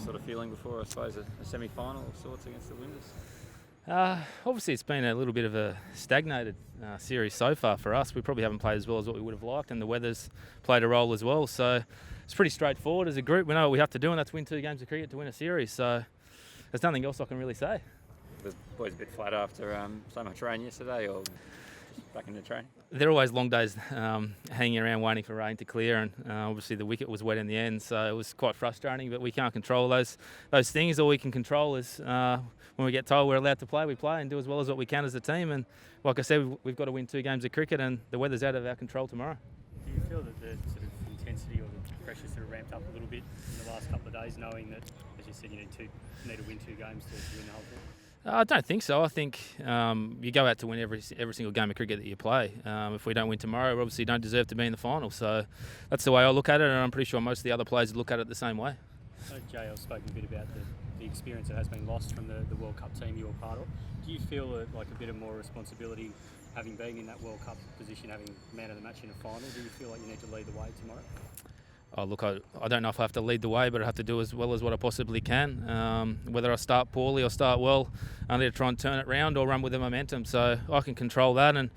sort of feeling before, I suppose, a semi-final of sorts against the Winders? Obviously, it's been a little bit of a stagnated series so far for us. We probably haven't played as well as what we would have liked, and the weather's played a role as well. So it's pretty straightforward as a group. We know what we have to do, and that's win 2 games of cricket to win a series. So there's nothing else I can really say. The boys a bit flat after so much rain yesterday, or just back into training? They're always long days hanging around waiting for rain to clear, and obviously the wicket was wet in the end, so it was quite frustrating, but we can't control those things. All we can control is when we get told we're allowed to play, we play and do as well as what we can as a team. And like I said, we've got to win 2 games of cricket, and the weather's out of our control tomorrow. Do you feel that the sort of intensity or the pressure sort of ramped up a little bit in the last couple of days, knowing that, as you said, you need to win 2 games to win the whole thing? I don't think so. I think you go out to win every single game of cricket that you play. If we don't win tomorrow, we obviously don't deserve to be in the final. So that's the way I look at it, and I'm pretty sure most of the other players look at it the same way. JL's spoken a bit about the experience that has been lost from the World Cup team you were part of. Do you feel like a bit of more responsibility, having been in that World Cup position, having man of the match in a final? Do you feel like you need to lead the way tomorrow? Oh, look, I don't know if I have to lead the way, but I have to do as well as what I possibly can. Whether I start poorly or start well, I need to try and turn it round or run with the momentum. So I can control that, and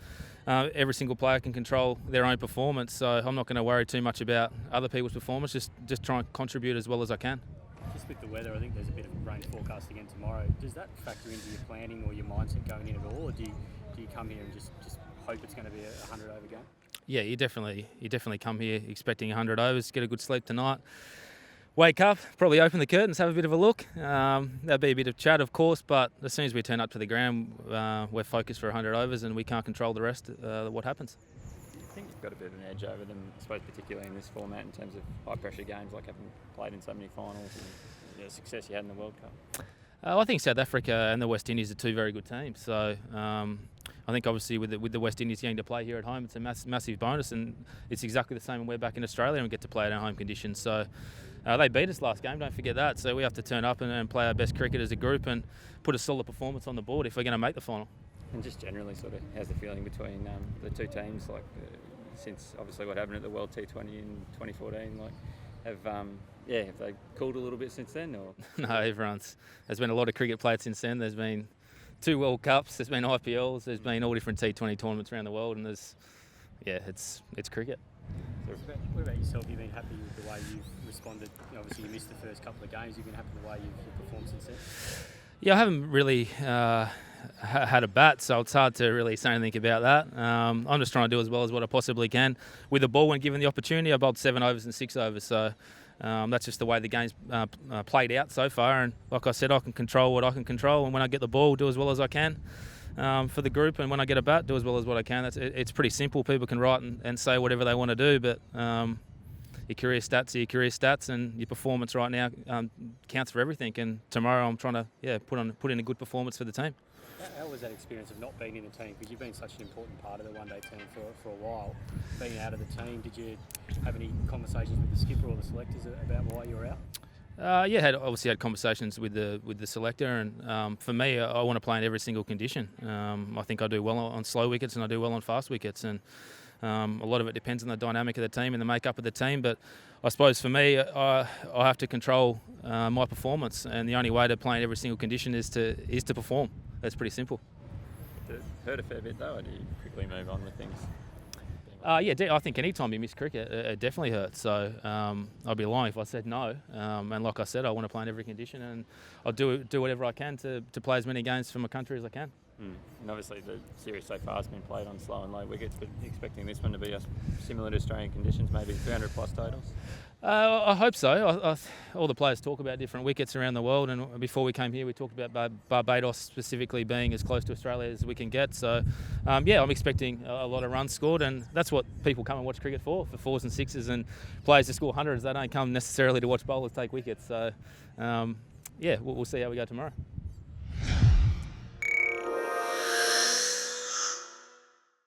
every single player can control their own performance. So I'm not going to worry too much about other people's performance, just try and contribute as well as I can. Just with the weather, I think there's a bit of rain forecast again tomorrow. Does that factor into your planning or your mindset going in at all, or do you come here and just hope it's going to be a 100-over game? Yeah, you definitely come here expecting 100 overs, get a good sleep tonight, wake up, probably open the curtains, have a bit of a look. That'd be a bit of chat, of course, but as soon as we turn up to the ground, we're focused for 100 overs, and we can't control the rest, what happens. I think you've got a bit of an edge over them, I suppose, particularly in this format in terms of high-pressure games, like having played in so many finals and the success you had in the World Cup. I think South Africa and the West Indies are 2 very good teams. So I think obviously with the West Indies getting to play here at home, it's a massive bonus, and it's exactly the same when we're back in Australia and we get to play at our home conditions. So they beat us last game, don't forget that. So we have to turn up and play our best cricket as a group and put a solid performance on the board if we're going to make the final. And just generally, sort of, how's the feeling between the 2 teams? Like since obviously what happened at the World T20 in 2014, like have they cooled a little bit since then? Or No, there's been a lot of cricket played since then. There's been 2 World Cups, there's been IPLs, there's been all different T20 tournaments around the world, and it's cricket. What about yourself? You've been happy with the way you've responded? Obviously, you missed the first couple of games. You've been happy with the way you've performed since then? Yeah, I haven't really had a bat, so it's hard to really say anything about that. I'm just trying to do as well as what I possibly can with the ball when given the opportunity. I bowled 7 overs and 6 overs, so that's just the way the game's played out so far. And like I said, I can control what I can control, and when I get the ball, do as well as I can for the group, and when I get a bat, do as well as what I can. It's pretty simple. People can write and say whatever they want to do, but your career stats are your career stats, and your performance right now counts for everything. And tomorrow I'm trying to put in a good performance for the team. How was that experience of not being in the team? Because you've been such an important part of the one-day team for a while. Being out of the team, did you have any conversations with the skipper or the selectors about why you were out? Obviously had conversations with the selector, and for me, I want to play in every single condition. I think I do well on slow wickets and I do well on fast wickets, and a lot of it depends on the dynamic of the team and the makeup of the team. But I suppose for me, I have to control my performance, and the only way to play in every single condition is to perform. That's pretty simple. Did it hurt a fair bit though, or do you quickly move on with things? I think any time you miss cricket, it definitely hurts. So I'd be lying if I said no. And like I said, I want to play in every condition, and I'll do whatever I can to play as many games for my country as I can. And obviously the series so far has been played on slow and low wickets, but expecting this one to be similar to Australian conditions, maybe 300 plus totals? I hope so. All the players talk about different wickets around the world, and before we came here we talked about Barbados specifically being as close to Australia as we can get. So I'm expecting a lot of runs scored, and that's what people come and watch cricket for 4s and 6s, and players to score 100s. They don't come necessarily to watch bowlers take wickets. So we'll see how we go tomorrow.